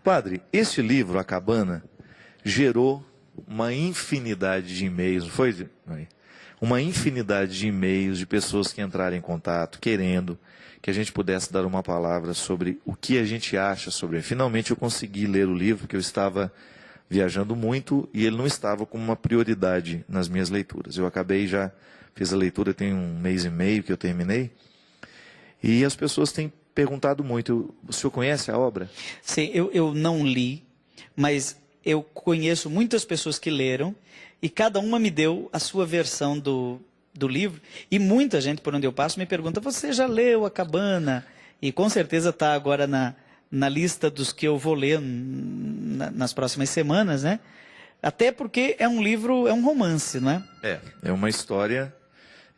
Padre, este livro, A Cabana, gerou uma infinidade de e-mails, não foi? Uma infinidade de e-mails de pessoas que entraram em contato, querendo que a gente pudesse dar uma palavra sobre o que a gente acha sobre ele. Finalmente eu consegui ler o livro, porque eu estava viajando muito e ele não estava como uma prioridade nas minhas leituras. Eu fiz a leitura tem um mês e meio que eu terminei, e as pessoas têm perguntado muito, o senhor conhece a obra? Sim, eu não li, mas eu conheço muitas pessoas que leram, e cada uma me deu a sua versão do livro, e muita gente por onde eu passo me pergunta, você já leu A Cabana? E com certeza está agora na lista dos que eu vou ler nas próximas semanas, né? Até porque é um livro, é um romance, não é? É uma história,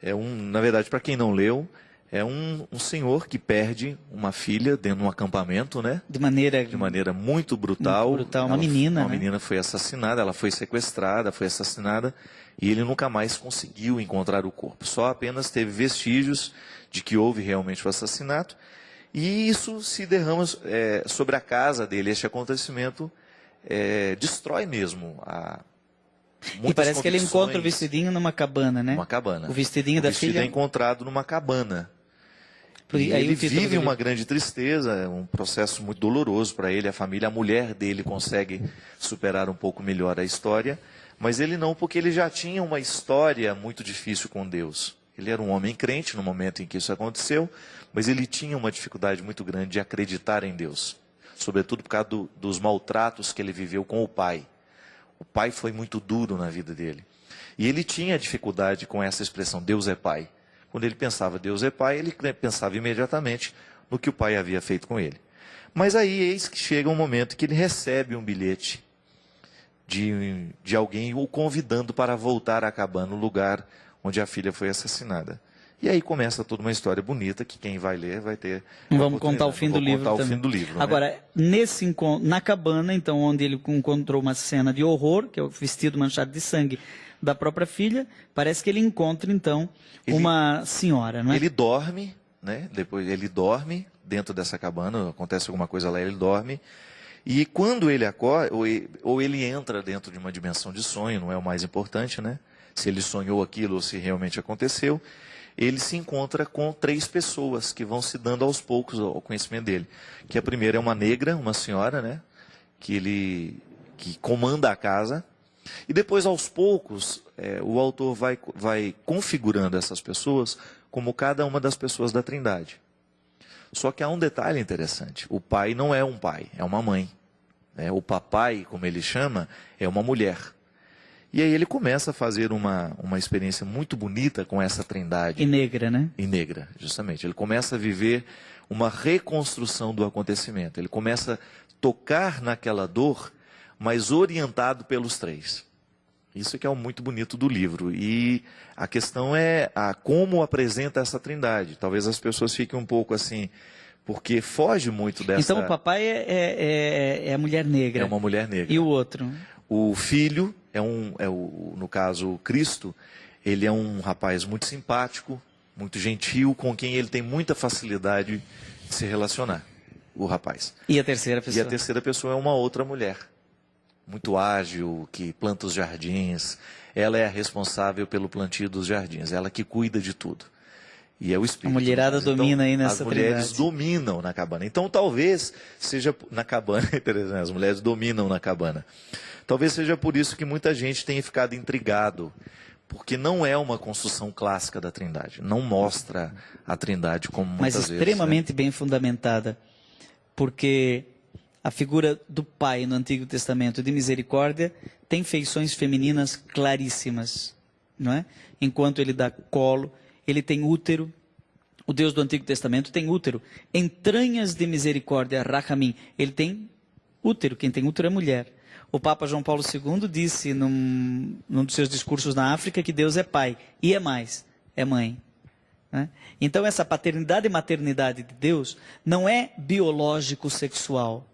na verdade, para quem não leu, é um senhor que perde uma filha dentro de um acampamento, né? De maneira muito brutal. Muito brutal, uma menina, Uma né? menina foi assassinada, ela foi sequestrada, foi assassinada, e ele nunca mais conseguiu encontrar o corpo. Só apenas teve vestígios de que houve realmente o assassinato, e isso se derrama sobre a casa dele. Este acontecimento destrói mesmo e parece que ele encontra o vestidinho numa cabana, né? Uma cabana. O vestidinho da filha. O vestido é encontrado numa cabana. E Aí ele vive uma grande tristeza, um processo muito doloroso para ele, a família, a mulher dele consegue superar um pouco melhor a história, mas ele não, porque ele já tinha uma história muito difícil com Deus. Ele era um homem crente no momento em que isso aconteceu, mas ele tinha uma dificuldade muito grande de acreditar em Deus, sobretudo por causa dos maltratos que ele viveu com o pai. O pai foi muito duro na vida dele. E ele tinha dificuldade com essa expressão, Deus é pai. Quando ele pensava Deus é pai, ele pensava imediatamente no que o pai havia feito com ele. Mas aí eis que chega um momento que ele recebe um bilhete de alguém o convidando para voltar à cabana, no lugar onde a filha foi assassinada. E aí começa toda uma história bonita que quem vai ler vai ter... Vamos contar o fim do livro também. Agora, nesse encontro, na cabana, então, onde ele encontrou uma cena de horror, que é o vestido manchado de sangue da própria filha, parece que ele encontra, então, uma senhora, não é? Ele dorme, né? Depois ele dorme dentro dessa cabana, acontece alguma coisa lá, ele dorme. E quando ele acorda, ou ele entra dentro de uma dimensão de sonho, não é o mais importante, né? Se ele sonhou aquilo ou se realmente aconteceu, ele se encontra com 3 pessoas que vão se dando aos poucos ao conhecimento dele. Que a primeira é uma negra, uma senhora, né? Que comanda a casa. E depois, aos poucos, o autor vai configurando essas pessoas como cada uma das pessoas da Trindade. Só que há um detalhe interessante. O pai não é um pai, é uma mãe. O papai, como ele chama, é uma mulher. E aí ele começa a fazer uma experiência muito bonita com essa Trindade. E negra, né? E negra, justamente. Ele começa a viver uma reconstrução do acontecimento. Ele começa a tocar naquela dor, mas orientado pelos 3. Isso que é o muito bonito do livro. E a questão é como apresenta essa Trindade. Talvez as pessoas fiquem um pouco assim, porque foge muito dessa... Então o papai é a mulher negra. É uma mulher negra. E o outro? O filho no caso, Cristo, ele é um rapaz muito simpático, muito gentil, com quem ele tem muita facilidade de se relacionar, o rapaz. E a terceira pessoa? E a terceira pessoa é uma outra mulher, muito ágil, que planta os jardins. Ela é a responsável pelo plantio dos jardins, ela que cuida de tudo. E é o Espírito. A mulherada domina aí nessa Trindade. As mulheres Trindade. dominam na cabana. Então talvez seja na cabana, as mulheres dominam na cabana. Talvez seja por isso que muita gente tenha ficado intrigado, porque não é uma construção clássica da Trindade. Não mostra a Trindade como muitas vezes. Mas extremamente bem fundamentada, porque a figura do Pai no Antigo Testamento de misericórdia tem feições femininas claríssimas, não é? Enquanto ele dá colo, ele tem útero. O Deus do Antigo Testamento tem útero. Entranhas de misericórdia, Rahamim. Ele tem útero. Quem tem útero é mulher. O Papa João Paulo II disse num dos seus discursos na África que Deus é pai. E é mais, é mãe. Né? Então essa paternidade e maternidade de Deus não é biológico-sexual,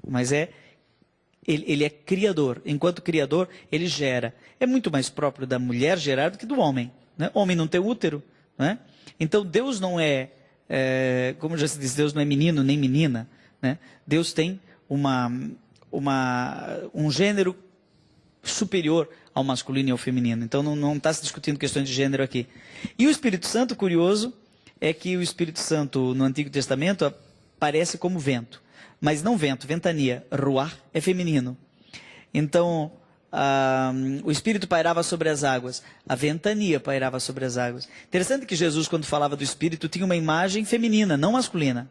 mas ele é criador. Enquanto criador, ele gera. É muito mais próprio da mulher gerar do que do homem. Né? Homem não tem útero. Né? Então Deus não como já se diz, Deus não é menino nem menina. Né? Deus tem um gênero superior ao masculino e ao feminino. Então não está se discutindo questões de gênero aqui. E o Espírito Santo, curioso, é que o Espírito Santo no Antigo Testamento aparece como vento. Mas não vento, ventania. Ruach é feminino. Então, o Espírito pairava sobre as águas. A ventania pairava sobre as águas. Interessante que Jesus, quando falava do Espírito, tinha uma imagem feminina, não masculina.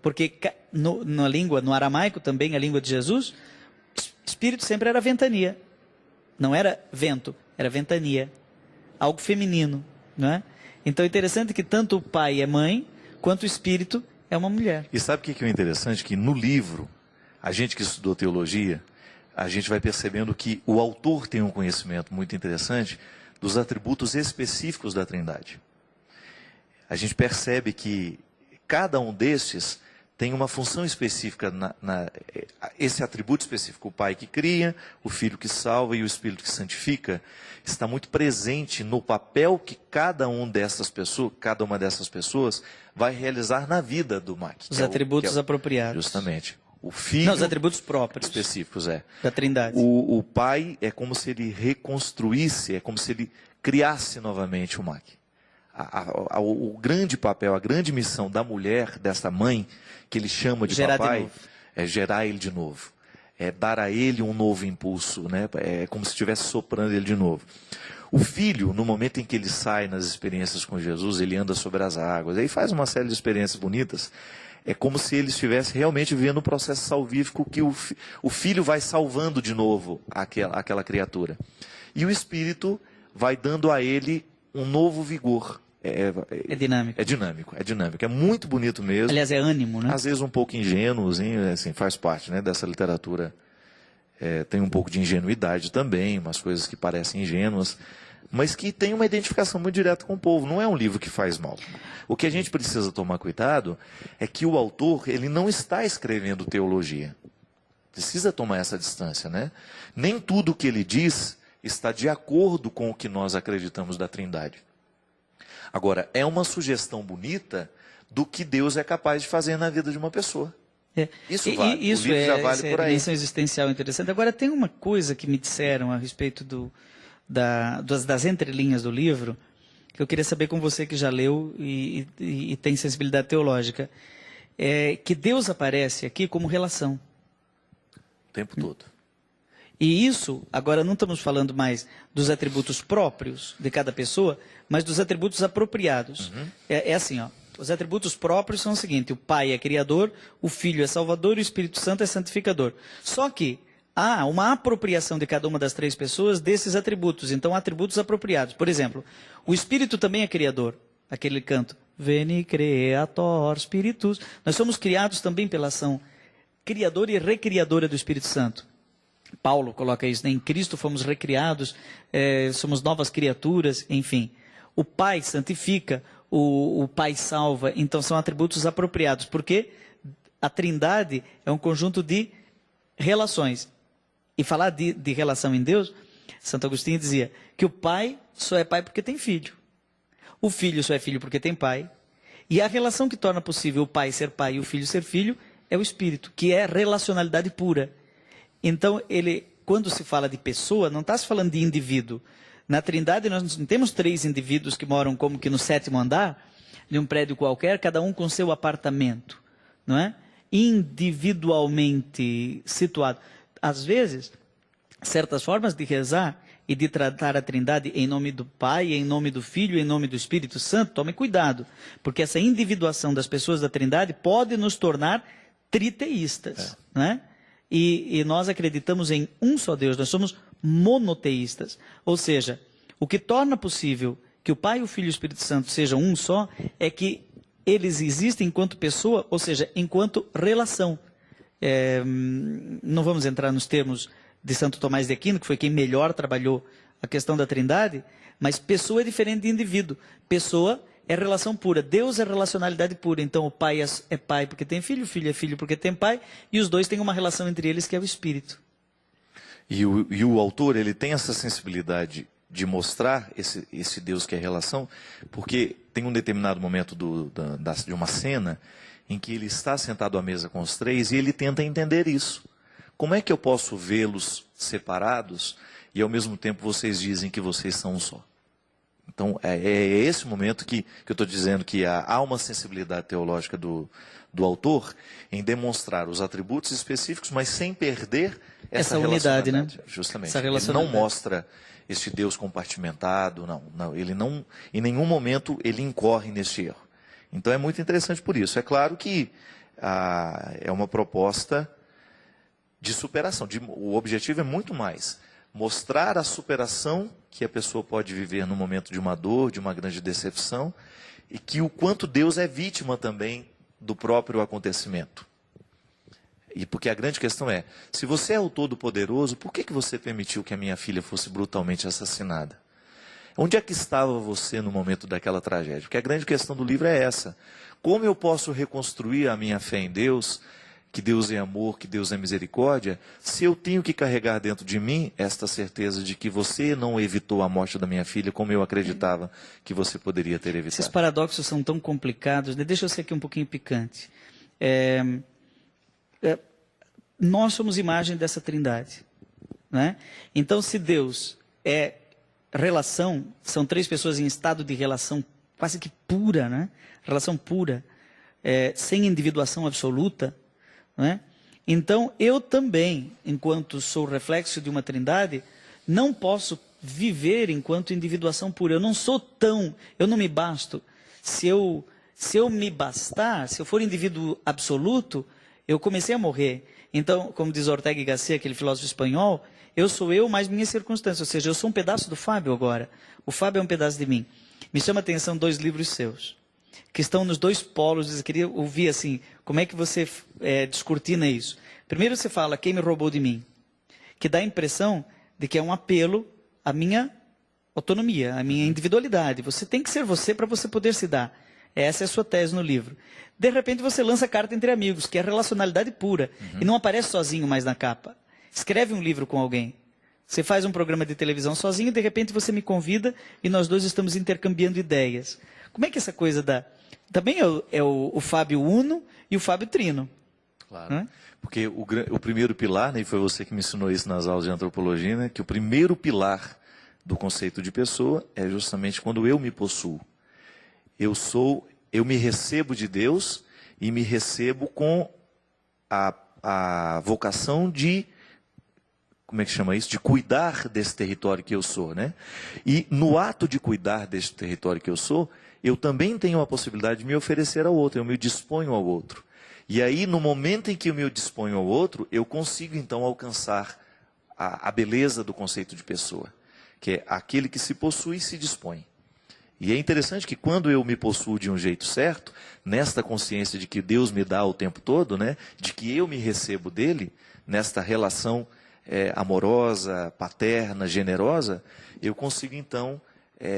Porque na língua, no aramaico também, a língua de Jesus, Espírito sempre era ventania. Não era vento, era ventania. Algo feminino, não é? Então é interessante que tanto o pai é mãe, quanto o Espírito é uma mulher. E sabe o que é interessante? Que no livro, a gente que estudou teologia, a gente vai percebendo que o autor tem um conhecimento muito interessante dos atributos específicos da Trindade. A gente percebe que cada um destes tem uma função específica, esse atributo específico, o Pai que cria, o Filho que salva e o Espírito que santifica, está muito presente no papel que cada uma dessas pessoas vai realizar na vida do Mac. Os atributos apropriados. Justamente. O Filho... Não, os atributos próprios. Específicos, da Trindade. O Pai é como se ele reconstruísse, é como se ele criasse novamente o Mac. O grande papel, a grande missão da mulher, dessa mãe, que ele chama de papai, é gerar ele de novo. É dar a ele um novo impulso, né? É como se estivesse soprando ele de novo. O filho, no momento em que ele sai nas experiências com Jesus, ele anda sobre as águas, aí faz uma série de experiências bonitas, é como se ele estivesse realmente vivendo um processo salvífico que o filho vai salvando de novo aquela criatura. E o Espírito vai dando a ele um novo vigor. É dinâmico. É dinâmico. É muito bonito mesmo. Aliás, é ânimo, né? Às vezes um pouco ingênuozinho, assim, faz parte, né, dessa literatura. Tem um pouco de ingenuidade também, umas coisas que parecem ingênuas, mas que tem uma identificação muito direta com o povo. Não é um livro que faz mal. O que a gente precisa tomar cuidado é que o autor, ele não está escrevendo teologia. Precisa tomar essa distância, né? Nem tudo o que ele diz está de acordo com o que nós acreditamos da Trindade. Agora, é uma sugestão bonita do que Deus é capaz de fazer na vida de uma pessoa. Isso vale. Isso o livro já vale por aí. Dimensão existencial interessante. Agora, tem uma coisa que me disseram a respeito das entrelinhas do livro, que eu queria saber com você que já leu e tem sensibilidade teológica. É que Deus aparece aqui como relação. O tempo todo. E isso, agora não estamos falando mais dos atributos próprios de cada pessoa, mas dos atributos apropriados. Uhum. É assim, ó. Os atributos próprios são o seguinte: o Pai é criador, o Filho é salvador e o Espírito Santo é santificador. Só que há uma apropriação de cada uma das três pessoas desses atributos. Então, atributos apropriados. Por exemplo, o Espírito também é criador. Aquele canto, Veni Creator Spiritus. Nós somos criados também pela ação criadora e recriadora do Espírito Santo. Paulo coloca isso, né? Em Cristo fomos recriados, somos novas criaturas, enfim. O Pai santifica, o Pai salva, então são atributos apropriados, porque a Trindade é um conjunto de relações. E falar de relação em Deus, Santo Agostinho dizia que o Pai só é Pai porque tem filho. O Filho só é filho porque tem Pai. E a relação que torna possível o Pai ser Pai e o Filho ser Filho é o Espírito, que é relacionalidade pura. Então, quando se fala de pessoa, não está se falando de indivíduo. Na Trindade, nós não temos três indivíduos que moram como que no 7º andar, de um prédio qualquer, cada um com seu apartamento, não é? Individualmente situado. Às vezes, certas formas de rezar e de tratar a Trindade em nome do Pai, em nome do Filho, em nome do Espírito Santo, tome cuidado, porque essa individuação das pessoas da Trindade pode nos tornar triteístas, não é? E nós acreditamos em um só Deus, nós somos monoteístas. Ou seja, o que torna possível que o Pai, o Filho e o Espírito Santo sejam um só, é que eles existem enquanto pessoa, ou seja, enquanto relação. Não vamos entrar nos termos de Santo Tomás de Aquino, que foi quem melhor trabalhou a questão da Trindade, mas pessoa é diferente de indivíduo. Pessoa é relação pura. Deus é relacionalidade pura. Então o Pai é Pai porque tem Filho, o Filho é Filho porque tem Pai, e os dois têm uma relação entre eles que é o Espírito. E o autor, ele tem essa sensibilidade de mostrar esse Deus que é relação, porque tem um determinado momento de uma cena em que ele está sentado à mesa com os três e ele tenta entender isso. Como é que eu posso vê-los separados e ao mesmo tempo vocês dizem que vocês são um só? Então, é esse momento que eu estou dizendo que há uma sensibilidade teológica do autor em demonstrar os atributos específicos, mas sem perder essa unidade, né? Justamente. Essa Ele não mostra este Deus compartimentado, não. Ele não, em nenhum momento, ele incorre neste erro. Então, é muito interessante por isso. É claro que é uma proposta de superação. O objetivo é muito mais mostrar a superação que a pessoa pode viver no momento de uma dor, de uma grande decepção, e que o quanto Deus é vítima também do próprio acontecimento. E porque a grande questão é, se você é o Todo-Poderoso, por que você permitiu que a minha filha fosse brutalmente assassinada? Onde é que estava você no momento daquela tragédia? Porque a grande questão do livro é essa. Como eu posso reconstruir a minha fé em Deus, que Deus é amor, que Deus é misericórdia, se eu tenho que carregar dentro de mim esta certeza de que você não evitou a morte da minha filha como eu acreditava que você poderia ter evitado? Esses paradoxos são tão complicados, né? Deixa eu ser aqui um pouquinho picante. Nós somos imagem dessa trindade, né? Então, se Deus é relação, são três pessoas em estado de relação quase que pura, né? Relação pura, sem individuação absoluta, né? Então, eu também, enquanto sou reflexo de uma trindade, não posso viver enquanto individuação pura. Eu não me basto. Se eu me bastar, se eu for indivíduo absoluto, eu comecei a morrer. Então, como diz Ortega y Gasset, aquele filósofo espanhol, eu sou eu mais minhas circunstâncias. Ou seja, eu sou um pedaço do Fábio agora. O Fábio é um pedaço de mim. Me chama a atenção 2 livros seus, que estão nos 2 polos. Eu queria ouvir assim, como é que você descortina isso? Primeiro você fala, quem me roubou de mim? Que dá a impressão de que é um apelo à minha autonomia, à minha individualidade. Você tem que ser você para você poder se dar. Essa é a sua tese no livro. De repente você lança Carta entre Amigos, que é relacionalidade pura. E não aparece sozinho mais na capa. Escreve um livro com alguém. Você faz um programa de televisão sozinho, de repente você me convida e nós 2 estamos intercambiando ideias. Como é que essa coisa da... Também é o Fábio Uno e o Fábio Trino. Claro. Né? Porque o primeiro pilar, né, e foi você que me ensinou isso nas aulas de antropologia, né, que o primeiro pilar do conceito de pessoa é justamente quando eu me possuo. Eu me recebo de Deus e me recebo com a vocação de, como é que chama isso? De cuidar desse território que eu sou, né? E no ato de cuidar desse território que eu sou, eu também tenho a possibilidade de me oferecer ao outro, eu me disponho ao outro. E aí, no momento em que eu me disponho ao outro, eu consigo então alcançar a beleza do conceito de pessoa, que é aquele que se possui e se dispõe. E é interessante que quando eu me possuo de um jeito certo, nesta consciência de que Deus me dá o tempo todo, né, de que eu me recebo dele, nesta relação amorosa, paterna, generosa, eu consigo então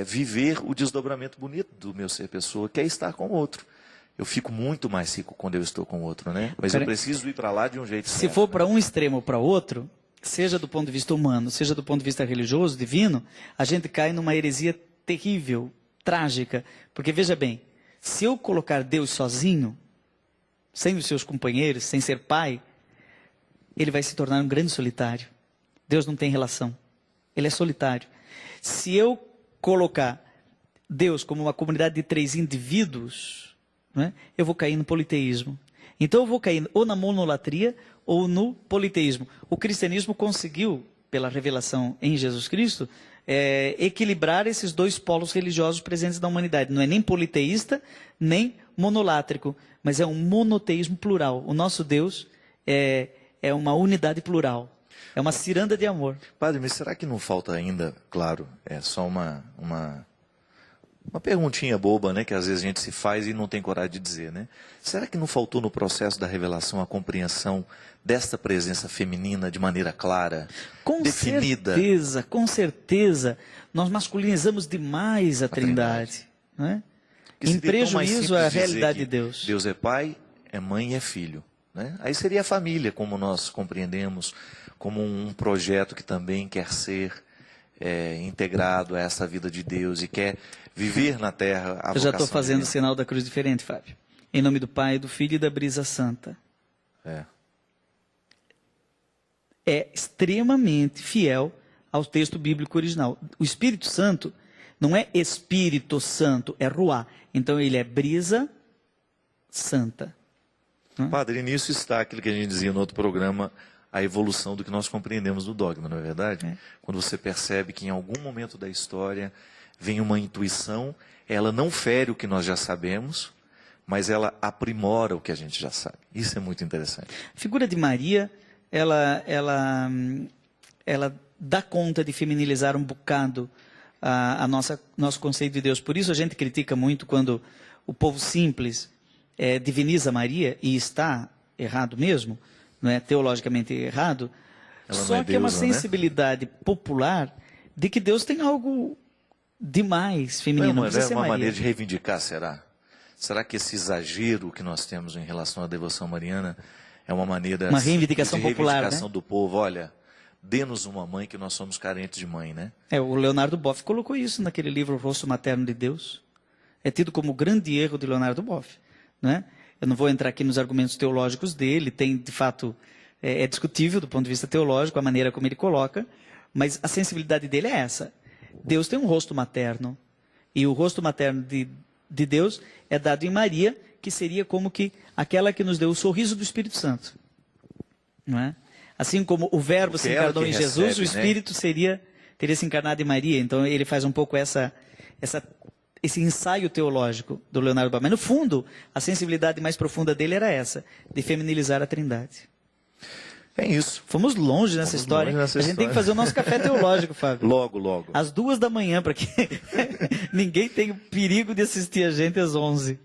viver o desdobramento bonito do meu ser pessoa, que é estar com o outro. Eu fico muito mais rico quando eu estou com o outro, né? Mas eu preciso ir para lá de um jeito certo. Se for para um extremo ou para outro, seja do ponto de vista humano, seja do ponto de vista religioso, divino, a gente cai numa heresia terrível, trágica. Porque, veja bem, se eu colocar Deus sozinho, sem os seus companheiros, sem ser pai, ele vai se tornar um grande solitário. Deus não tem relação. Ele é solitário. Se eu colocar Deus como uma comunidade de 3 indivíduos, né, eu vou cair no politeísmo. Então eu vou cair ou na monolatria ou no politeísmo. O cristianismo conseguiu, pela revelação em Jesus Cristo, equilibrar esses 2 polos religiosos presentes na humanidade. Não é nem politeísta, nem monolátrico, mas é um monoteísmo plural. O nosso Deus é uma unidade plural. É uma ciranda de amor. Padre, mas será que não falta ainda, claro, é só uma perguntinha boba, né, que às vezes a gente se faz e não tem coragem de dizer, né? Será que não faltou no processo da revelação a compreensão desta presença feminina de maneira clara, definida? Com certeza. Nós masculinizamos demais a Trindade. Né? Em prejuízo à realidade de Deus. Deus é pai, é mãe e é filho. Né? Aí seria a família, como nós compreendemos, como um projeto que também quer ser integrado a essa vida de Deus e quer viver na terra a Eu já estou vocação fazendo o divina. sinal da cruz diferente, Fábio. Em nome do Pai, do Filho e da Brisa Santa. é extremamente fiel ao texto bíblico original. O Espírito Santo não é Espírito Santo, é Ruá. Então ele é brisa santa. Padre, nisso está aquilo que a gente dizia no outro programa, a evolução do que nós compreendemos do dogma, não é verdade? É. Quando você percebe que em algum momento da história vem uma intuição, ela não fere o que nós já sabemos, mas ela aprimora o que a gente já sabe. Isso é muito interessante. A figura de Maria, ela dá conta de feminilizar um bocado nosso conceito de Deus. Por isso a gente critica muito quando o povo simples diviniza Maria, e está errado mesmo, não é teologicamente errado, Ela só não é que é uma deusa, né? sensibilidade popular de que Deus tem algo demais feminino. Não Não é precisa ser uma Maria. maneira de reivindicar, será? Será que esse exagero que nós temos em relação à devoção mariana é uma maneira Uma reivindicação de popular, reivindicação né? do povo? Olha, dê-nos uma mãe que nós somos carentes de mãe, né? O Leonardo Boff colocou isso naquele livro O Rosto Materno de Deus. É tido como o grande erro de Leonardo Boff, né? Eu não vou entrar aqui nos argumentos teológicos dele, tem, de fato, é discutível do ponto de vista teológico a maneira como ele coloca, mas a sensibilidade dele é essa. Deus tem um rosto materno, e o rosto materno de Deus é dado em Maria, que seria como que aquela que nos deu o sorriso do Espírito Santo. Não é? Assim como o Verbo se encarnou em Jesus, o Espírito teria se encarnado em Maria. Então ele faz um pouco esse ensaio teológico do Leonardo Boff. Mas no fundo, a sensibilidade mais profunda dele era essa, de feminilizar a Trindade. É isso. Fomos longe nessa história. A gente tem que fazer o nosso café teológico, Fábio. Logo. Às 2 da manhã, para que ninguém tenha o perigo de assistir a gente às 11.